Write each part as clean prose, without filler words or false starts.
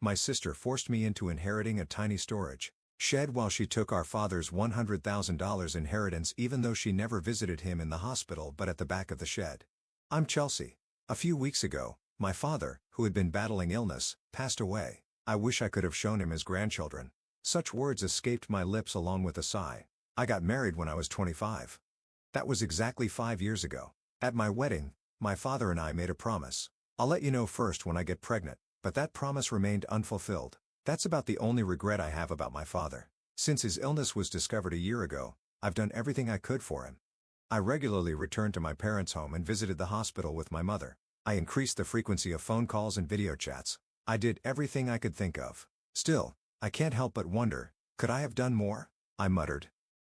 My sister forced me into inheriting a tiny storage shed while she took our father's $100,000 inheritance even though she never visited him in the hospital but at the back of the shed. I'm Chelsea. A few weeks ago, my father, who had been battling illness, passed away. I wish I could have shown him his grandchildren. Such words escaped my lips along with a sigh. I got married when I was 25. That was exactly 5 years ago. At my wedding, my father and I made a promise. I'll let you know first when I get pregnant, but that promise remained unfulfilled. That's about the only regret I have about my father. Since his illness was discovered a year ago, I've done everything I could for him. I regularly returned to my parents' home and visited the hospital with my mother. I increased the frequency of phone calls and video chats. I did everything I could think of. Still, I can't help but wonder, could I have done more? I muttered.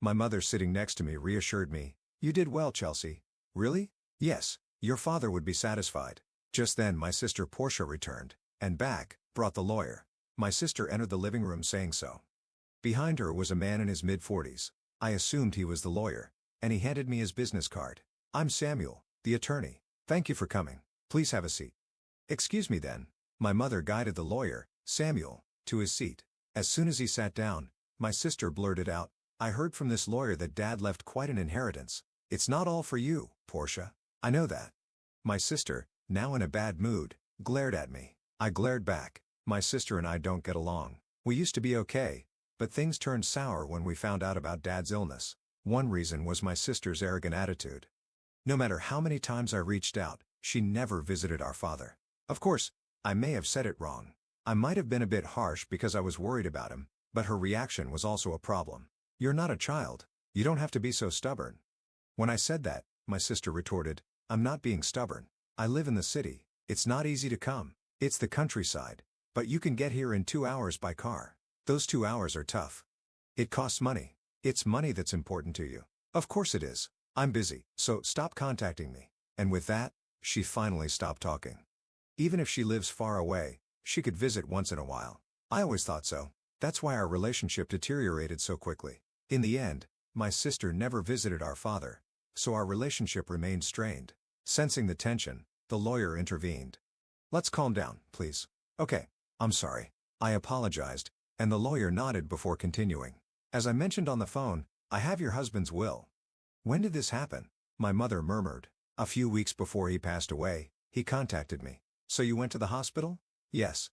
My mother sitting next to me reassured me. You did well, Chelsea. Really? Yes, your father would be satisfied. Just then my sister Portia returned, and back, brought the lawyer. My sister entered the living room saying so. Behind her was a man in his mid-40s. I assumed he was the lawyer, and he handed me his business card. I'm Samuel, the attorney. Thank you for coming. Please have a seat. Excuse me then. My mother guided the lawyer, Samuel, to his seat. As soon as he sat down, my sister blurted out, I heard from this lawyer that Dad left quite an inheritance. It's not all for you, Portia. I know that. My sister, now in a bad mood, glared at me. I glared back. My sister and I don't get along. We used to be okay, but things turned sour when we found out about Dad's illness. One reason was my sister's arrogant attitude. No matter how many times I reached out, she never visited our father. Of course, I may have said it wrong. I might have been a bit harsh because I was worried about him, but her reaction was also a problem. You're not a child. You don't have to be so stubborn. When I said that, my sister retorted, I'm not being stubborn. I live in the city. It's not easy to come. It's the countryside. But you can get here in 2 hours by car. Those 2 hours are tough. It costs money. It's money that's important to you. Of course it is. I'm busy, so stop contacting me. And with that, she finally stopped talking. Even if she lives far away, she could visit once in a while. I always thought so. That's why our relationship deteriorated so quickly. In the end, my sister never visited our father, so our relationship remained strained. Sensing the tension, the lawyer intervened. Let's calm down, please. Okay. I'm sorry. I apologized, and the lawyer nodded before continuing. As I mentioned on the phone, I have your husband's will. When did this happen? My mother murmured. A few weeks before he passed away, he contacted me. So you went to the hospital? Yes.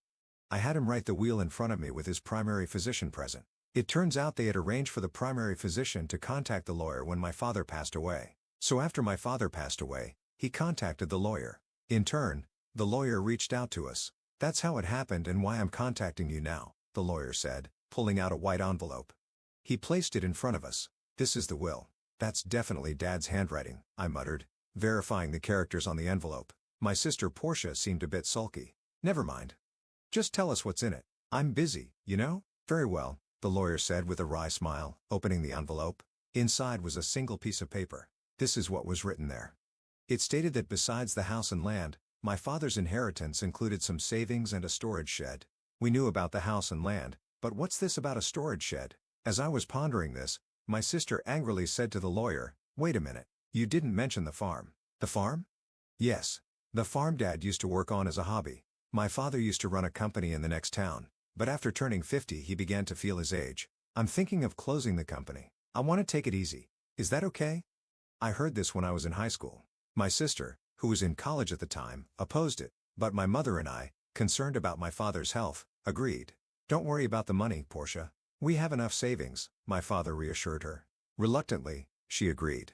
I had him write the will in front of me with his primary physician present. It turns out they had arranged for the primary physician to contact the lawyer when my father passed away. So after my father passed away, he contacted the lawyer. In turn, the lawyer reached out to us. That's how it happened and why I'm contacting you now, the lawyer said, pulling out a white envelope. He placed it in front of us. This is the will. That's definitely Dad's handwriting, I muttered, verifying the characters on the envelope. My sister Portia seemed a bit sulky. Never mind. Just tell us what's in it. I'm busy, you know? Very well, the lawyer said with a wry smile, opening the envelope. Inside was a single piece of paper. This is what was written there. It stated that besides the house and land, my father's inheritance included some savings and a storage shed. We knew about the house and land, but what's this about a storage shed? As I was pondering this, my sister angrily said to the lawyer, wait a minute, you didn't mention the farm. The farm? Yes. The farm Dad used to work on as a hobby. My father used to run a company in the next town, but after turning 50 he began to feel his age. I'm thinking of closing the company. I want to take it easy. Is that okay? I heard this when I was in high school. My sister, who was in college at the time, opposed it, but my mother and I, concerned about my father's health, agreed. Don't worry about the money, Portia. We have enough savings, my father reassured her. Reluctantly, she agreed.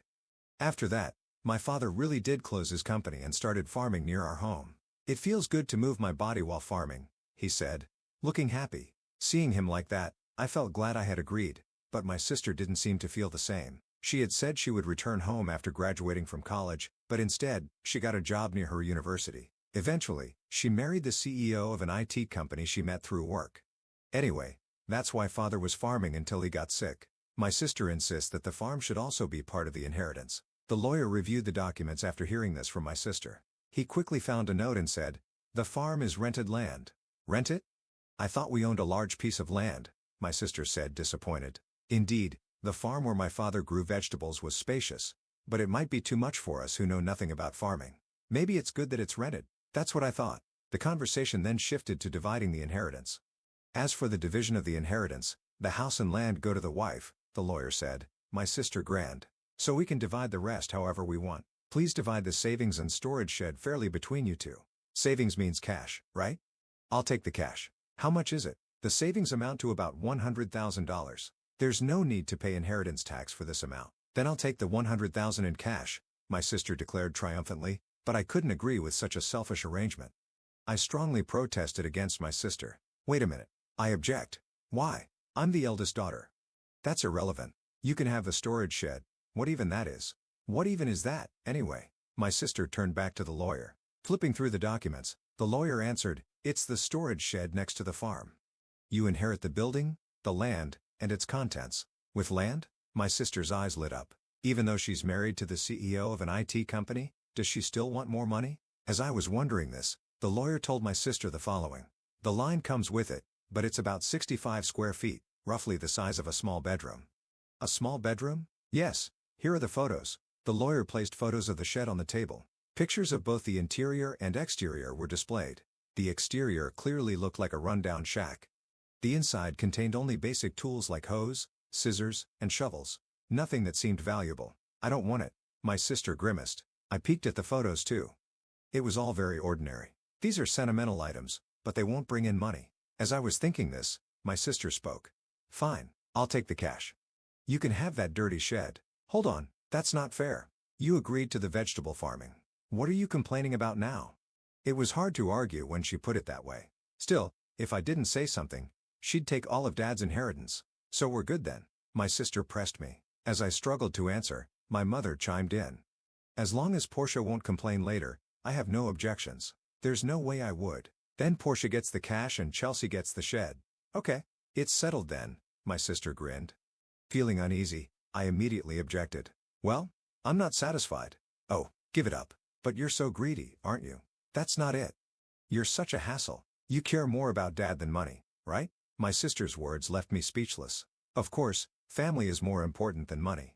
After that, my father really did close his company and started farming near our home. It feels good to move my body while farming, he said, looking happy. Seeing him like that, I felt glad I had agreed, but my sister didn't seem to feel the same. She had said she would return home after graduating from college, but instead, she got a job near her university. Eventually, she married the CEO of an IT company she met through work. Anyway, that's why Father was farming until he got sick. My sister insists that the farm should also be part of the inheritance. The lawyer reviewed the documents after hearing this from my sister. He quickly found a note and said, the farm is rented land. Rent it? I thought we owned a large piece of land, my sister said, disappointed. Indeed, the farm where my father grew vegetables was spacious, but it might be too much for us who know nothing about farming. Maybe it's good that it's rented. That's what I thought. The conversation then shifted to dividing the inheritance. As for the division of the inheritance, the house and land go to the wife, the lawyer said, my sister Grand. So we can divide the rest however we want. Please divide the savings and storage shed fairly between you two. Savings means cash, right? I'll take the cash. How much is it? The savings amount to about $100,000. There's no need to pay inheritance tax for this amount. Then I'll take the $100,000 in cash, my sister declared triumphantly, but I couldn't agree with such a selfish arrangement. I strongly protested against my sister. Wait a minute. I object. Why? I'm the eldest daughter. That's irrelevant. You can have the storage shed. What even that is? What even is that, anyway? My sister turned back to the lawyer. Flipping through the documents, the lawyer answered, it's the storage shed next to the farm. You inherit the building, the land, and its contents. With land? My sister's eyes lit up. Even though she's married to the CEO of an IT company, does she still want more money? As I was wondering this, the lawyer told my sister the following. The line comes with it, but it's about 65 square feet, roughly the size of a small bedroom. A small bedroom? Yes. Here are the photos. The lawyer placed photos of the shed on the table. Pictures of both the interior and exterior were displayed. The exterior clearly looked like a rundown shack. The inside contained only basic tools like hose, scissors, and shovels. Nothing that seemed valuable. I don't want it. My sister grimaced. I peeked at the photos too. It was all very ordinary. These are sentimental items, but they won't bring in money. As I was thinking this, my sister spoke. Fine, I'll take the cash. You can have that dirty shed. Hold on, that's not fair. You agreed to the vegetable farming. What are you complaining about now? It was hard to argue when she put it that way. Still, if I didn't say something, she'd take all of Dad's inheritance. So we're good then. My sister pressed me. As I struggled to answer, my mother chimed in. As long as Portia won't complain later, I have no objections. There's no way I would. Then Portia gets the cash and Chelsea gets the shed. Okay. It's settled then, my sister grinned. Feeling uneasy, I immediately objected. Well, I'm not satisfied. Oh, give it up. But you're so greedy, aren't you? That's not it. You're such a hassle. You care more about Dad than money, right? My sister's words left me speechless. Of course, family is more important than money.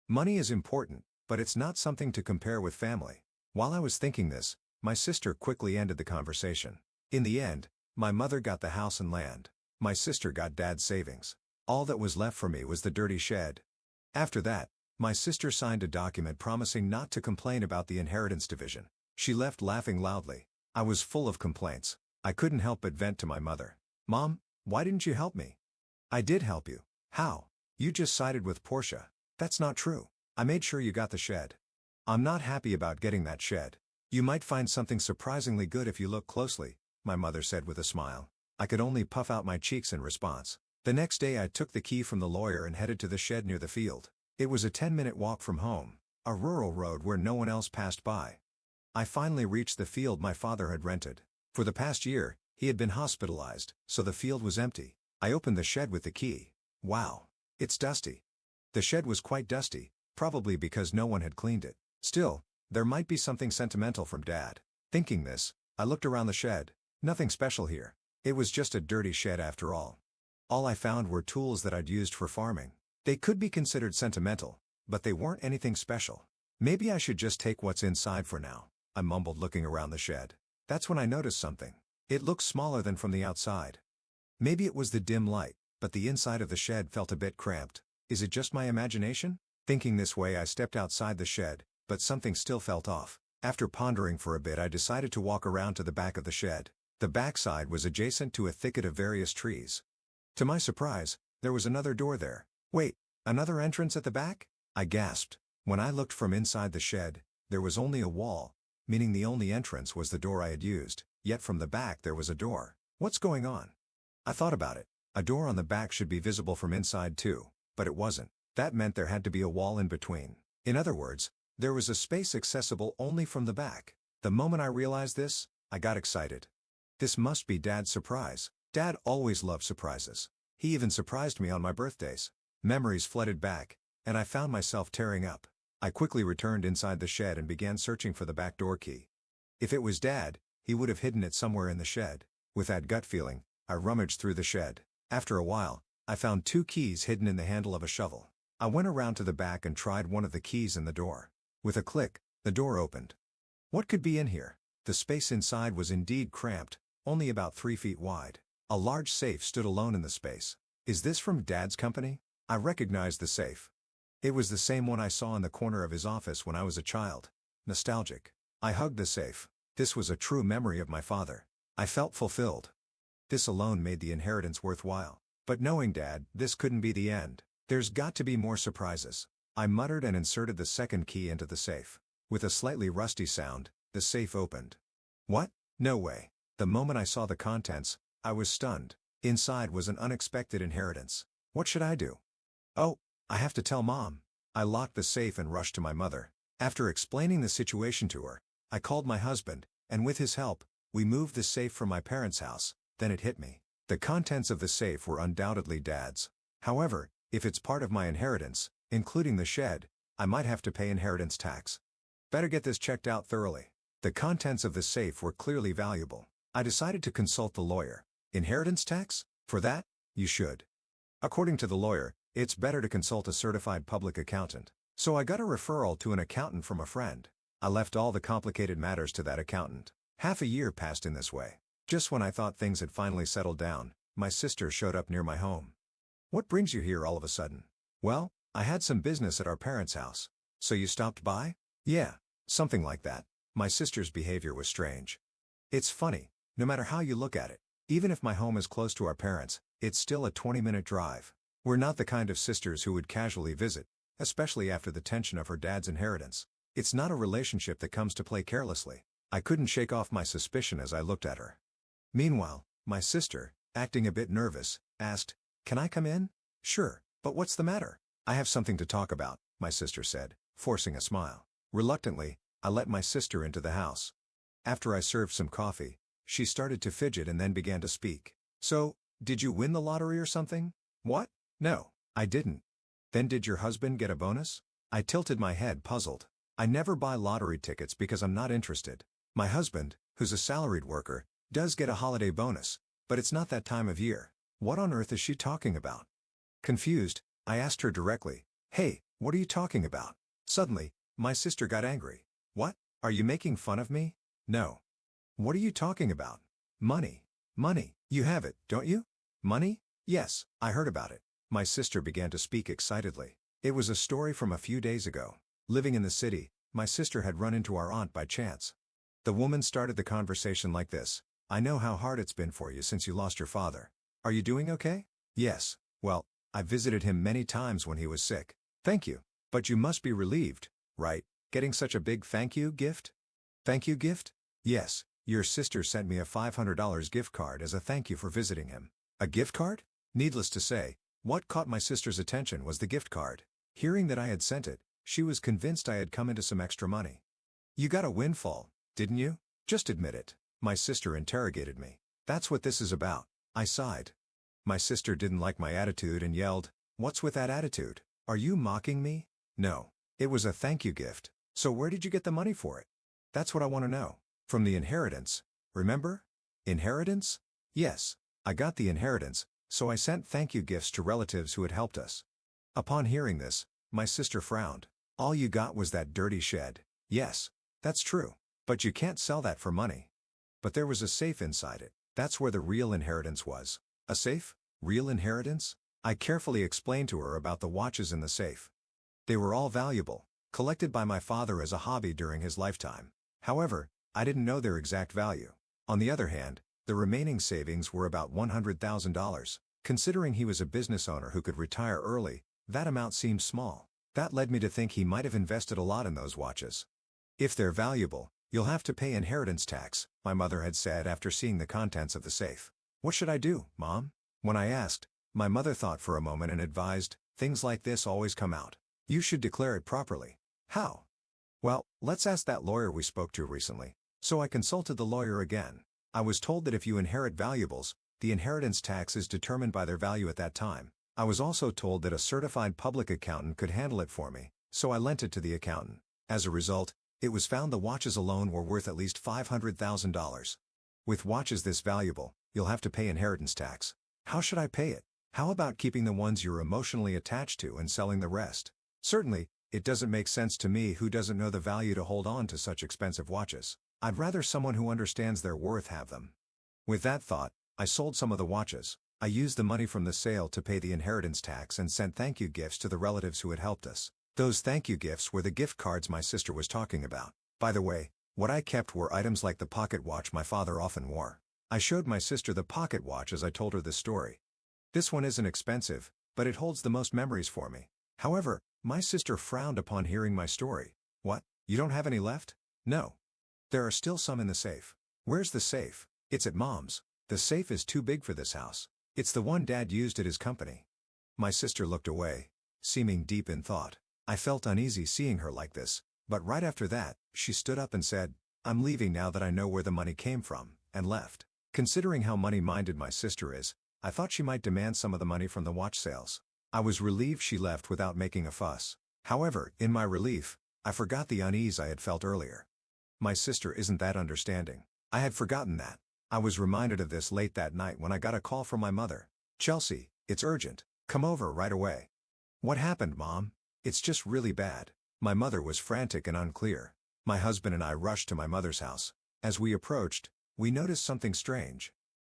Money is important, but it's not something to compare with family. While I was thinking this, my sister quickly ended the conversation. In the end, my mother got the house and land. My sister got Dad's savings. All that was left for me was the dirty shed. After that, my sister signed a document promising not to complain about the inheritance division. She left laughing loudly. I was full of complaints. I couldn't help but vent to my mother. Mom, why didn't you help me? I did help you. How? You just sided with Portia. That's not true. I made sure you got the shed. I'm not happy about getting that shed. You might find something surprisingly good if you look closely, my mother said with a smile. I could only puff out my cheeks in response. The next day I took the key from the lawyer and headed to the shed near the field. It was a 10-minute walk from home, a rural road where no one else passed by. I finally reached the field my father had rented. For the past year, he had been hospitalized, so the field was empty. I opened the shed with the key. Wow. It's dusty. The shed was quite dusty, probably because no one had cleaned it. Still, there might be something sentimental from Dad. Thinking this, I looked around the shed. Nothing special here. It was just a dirty shed after all. All I found were tools that I'd used for farming. They could be considered sentimental, but they weren't anything special. Maybe I should just take what's inside for now, I mumbled looking around the shed. That's when I noticed something. It looked smaller than from the outside. Maybe it was the dim light, but the inside of the shed felt a bit cramped. Is it just my imagination? Thinking this way I stepped outside the shed, but something still felt off. After pondering for a bit I decided to walk around to the back of the shed. The backside was adjacent to a thicket of various trees. To my surprise, there was another door there. Wait, another entrance at the back? I gasped. When I looked from inside the shed, there was only a wall, meaning the only entrance was the door I had used, yet from the back there was a door. What's going on? I thought about it. A door on the back should be visible from inside too, but it wasn't. That meant there had to be a wall in between. In other words, there was a space accessible only from the back. The moment I realized this, I got excited. This must be Dad's surprise. Dad always loved surprises. He even surprised me on my birthdays. Memories flooded back, and I found myself tearing up. I quickly returned inside the shed and began searching for the back door key. If it was Dad, he would have hidden it somewhere in the shed. With that gut feeling, I rummaged through the shed. After a while, I found 2 keys hidden in the handle of a shovel. I went around to the back and tried one of the keys in the door. With a click, the door opened. What could be in here? The space inside was indeed cramped, only about 3 feet wide. A large safe stood alone in the space. Is this from Dad's company? I recognized the safe. It was the same one I saw in the corner of his office when I was a child. Nostalgic. I hugged the safe. This was a true memory of my father. I felt fulfilled. This alone made the inheritance worthwhile. But knowing Dad, this couldn't be the end. There's got to be more surprises. I muttered and inserted the second key into the safe. With a slightly rusty sound, the safe opened. What? No way. The moment I saw the contents, I was stunned. Inside was an unexpected inheritance. What should I do? Oh, I have to tell Mom. I locked the safe and rushed to my mother. After explaining the situation to her, I called my husband, and with his help, we moved the safe from my parents' house. Then it hit me. The contents of the safe were undoubtedly Dad's. However, if it's part of my inheritance, including the shed, I might have to pay inheritance tax. Better get this checked out thoroughly. The contents of the safe were clearly valuable. I decided to consult the lawyer. Inheritance tax? For that? You should. According to the lawyer, it's better to consult a certified public accountant. So I got a referral to an accountant from a friend. I left all the complicated matters to that accountant. Half a year passed in this way. Just when I thought things had finally settled down, my sister showed up near my home. What brings you here all of a sudden? Well, I had some business at our parents' house. So you stopped by? Yeah, something like that. My sister's behavior was strange. It's funny, no matter how you look at it. Even if my home is close to our parents, it's still a 20-minute drive. We're not the kind of sisters who would casually visit, especially after the tension of her dad's inheritance. It's not a relationship that comes to play carelessly. I couldn't shake off my suspicion as I looked at her. Meanwhile, my sister, acting a bit nervous, asked, "Can I come in?" "Sure, but what's the matter?" "I have something to talk about," my sister said, forcing a smile. Reluctantly, I let my sister into the house. After I served some coffee, she started to fidget and then began to speak. "So, did you win the lottery or something?" "What? No, I didn't." "Then did your husband get a bonus?" I tilted my head, puzzled. I never buy lottery tickets because I'm not interested. My husband, who's a salaried worker, does get a holiday bonus, but it's not that time of year. What on earth is she talking about? Confused, I asked her directly, "Hey, what are you talking about?" Suddenly, my sister got angry. "What? Are you making fun of me?" "No." "What are you talking about?" "Money. Money. You have it, don't you?" "Money? Yes, I heard about it." My sister began to speak excitedly. It was a story from a few days ago. Living in the city, my sister had run into our aunt by chance. The woman started the conversation like this. "I know how hard it's been for you since you lost your father. Are you doing okay?" "Yes, well, I visited him many times when he was sick." "Thank you. But you must be relieved, right, getting such a big thank you gift?" "Thank you gift?" "Yes, your sister sent me a $500 gift card as a thank you for visiting him." "A gift card?" Needless to say, what caught my sister's attention was the gift card. Hearing that I had sent it, she was convinced I had come into some extra money. "You got a windfall, didn't you? Just admit it." My sister interrogated me. "That's what this is about." I sighed. My sister didn't like my attitude and yelled, "What's with that attitude? Are you mocking me?" "No. It was a thank you gift." "So where did you get the money for it?" "That's what I want to know." "From the inheritance, remember?" "Inheritance?" "Yes. I got the inheritance, so I sent thank you gifts to relatives who had helped us." Upon hearing this, my sister frowned. "All you got was that dirty shed." "Yes, that's true. But you can't sell that for money." "But there was a safe inside it. That's where the real inheritance was." "A safe? Real inheritance?" I carefully explained to her about the watches in the safe. They were all valuable, collected by my father as a hobby during his lifetime. However, I didn't know their exact value. On the other hand, the remaining savings were about $100,000. Considering he was a business owner who could retire early, that amount seemed small. That led me to think he might have invested a lot in those watches. "If they're valuable, you'll have to pay inheritance tax," my mother had said after seeing the contents of the safe. "What should I do, Mom?" When I asked, my mother thought for a moment and advised, "Things like this always come out. You should declare it properly." "How?" "Well, let's ask that lawyer we spoke to recently." So I consulted the lawyer again. I was told that if you inherit valuables, the inheritance tax is determined by their value at that time. I was also told that a certified public accountant could handle it for me, so I lent it to the accountant. As a result, it was found the watches alone were worth at least $500,000. With watches this valuable, you'll have to pay inheritance tax. How should I pay it? How about keeping the ones you're emotionally attached to and selling the rest? Certainly, it doesn't make sense to me who doesn't know the value to hold on to such expensive watches. I'd rather someone who understands their worth have them. With that thought, I sold some of the watches. I used the money from the sale to pay the inheritance tax and sent thank you gifts to the relatives who had helped us. Those thank you gifts were the gift cards my sister was talking about. By the way, what I kept were items like the pocket watch my father often wore. I showed my sister the pocket watch as I told her this story. This one isn't expensive, but it holds the most memories for me. However, my sister frowned upon hearing my story. What? You don't have any left? No. There are still some in the safe. Where's the safe? It's at Mom's. The safe is too big for this house. It's the one Dad used at his company. My sister looked away, seeming deep in thought. I felt uneasy seeing her like this, but right after that, she stood up and said, "I'm leaving now that I know where the money came from," and left. Considering how money-minded my sister is, I thought she might demand some of the money from the watch sales. I was relieved she left without making a fuss. However, in my relief, I forgot the unease I had felt earlier. My sister isn't that understanding. I had forgotten that. I was reminded of this late that night when I got a call from my mother. "Chelsea, it's urgent. Come over right away." "What happened, Mom?" "It's just really bad." My mother was frantic and unclear. My husband and I rushed to my mother's house. As we approached, we noticed something strange.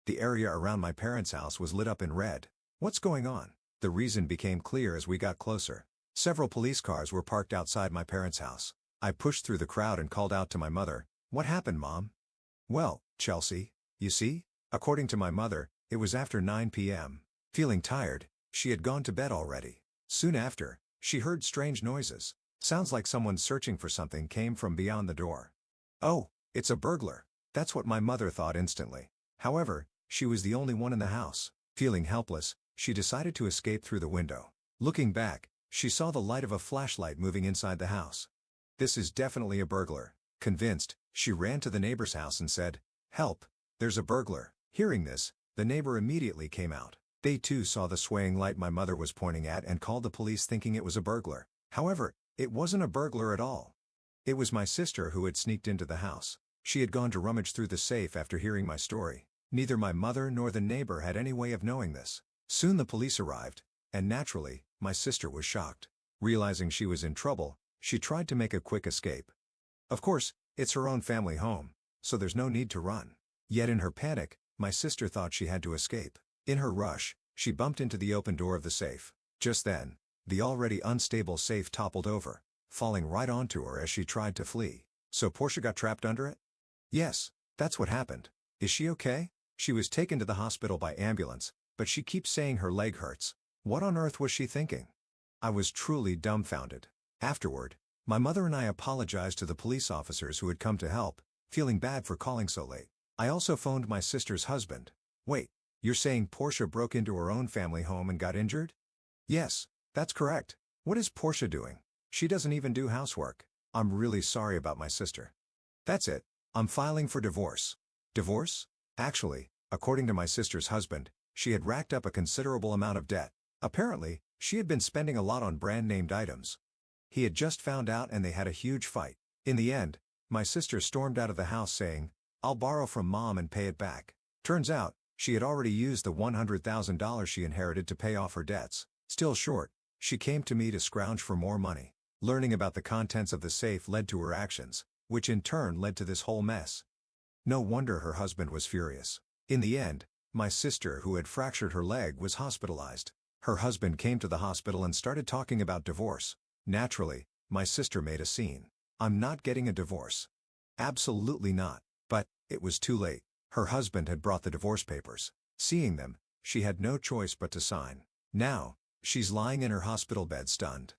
The area around my parents' house was lit up in red. "What's going on?" The reason became clear as we got closer. Several police cars were parked outside my parents' house. I pushed through the crowd and called out to my mother, "What happened, Mom?" "Well, Chelsea, you see?" According to my mother, it was after 9 p.m. Feeling tired, she had gone to bed already. Soon after, she heard strange noises. Sounds like someone searching for something came from beyond the door. "Oh, it's a burglar." That's what my mother thought instantly. However, she was the only one in the house. Feeling helpless, she decided to escape through the window. Looking back, she saw the light of a flashlight moving inside the house. This is definitely a burglar. Convinced, she ran to the neighbor's house and said, "Help, there's a burglar." Hearing this, the neighbor immediately came out. They too saw the swaying light my mother was pointing at and called the police thinking it was a burglar. However, it wasn't a burglar at all. It was my sister who had sneaked into the house. She had gone to rummage through the safe after hearing my story. Neither my mother nor the neighbor had any way of knowing this. Soon the police arrived, and naturally, my sister was shocked. Realizing she was in trouble, she tried to make a quick escape. Of course, it's her own family home, so there's no need to run. Yet in her panic, my sister thought she had to escape. In her rush, she bumped into the open door of the safe. Just then, the already unstable safe toppled over, falling right onto her as she tried to flee. So Portia got trapped under it? Yes, that's what happened. Is she okay? She was taken to the hospital by ambulance, but she keeps saying her leg hurts. What on earth was she thinking? I was truly dumbfounded. Afterward, my mother and I apologized to the police officers who had come to help, feeling bad for calling so late. I also phoned my sister's husband. "Wait, you're saying Portia broke into her own family home and got injured?" "Yes, that's correct. What is Portia doing? She doesn't even do housework." "I'm really sorry about my sister." "That's it. I'm filing for divorce." "Divorce?" Actually, according to my sister's husband, she had racked up a considerable amount of debt. Apparently, she had been spending a lot on brand-named items. He had just found out and they had a huge fight. In the end, my sister stormed out of the house saying, "I'll borrow from Mom and pay it back." Turns out, she had already used the $100,000 she inherited to pay off her debts. Still short, she came to me to scrounge for more money. Learning about the contents of the safe led to her actions, which in turn led to this whole mess. No wonder her husband was furious. In the end, my sister who had fractured her leg was hospitalized. Her husband came to the hospital and started talking about divorce. Naturally, my sister made a scene. "I'm not getting a divorce." Absolutely not. But, it was too late. Her husband had brought the divorce papers. Seeing them, she had no choice but to sign. Now, she's lying in her hospital bed stunned.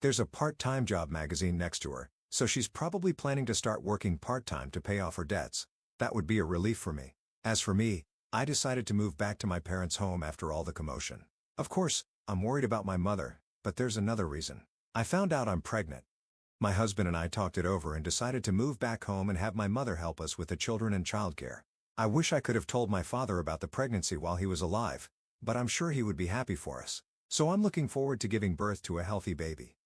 There's a part-time job magazine next to her, so she's probably planning to start working part-time to pay off her debts. That would be a relief for me. As for me, I decided to move back to my parents' home after all the commotion. Of course, I'm worried about my mother, but there's another reason. I found out I'm pregnant. My husband and I talked it over and decided to move back home and have my mother help us with the children and childcare. I wish I could have told my father about the pregnancy while he was alive, but I'm sure he would be happy for us. So I'm looking forward to giving birth to a healthy baby.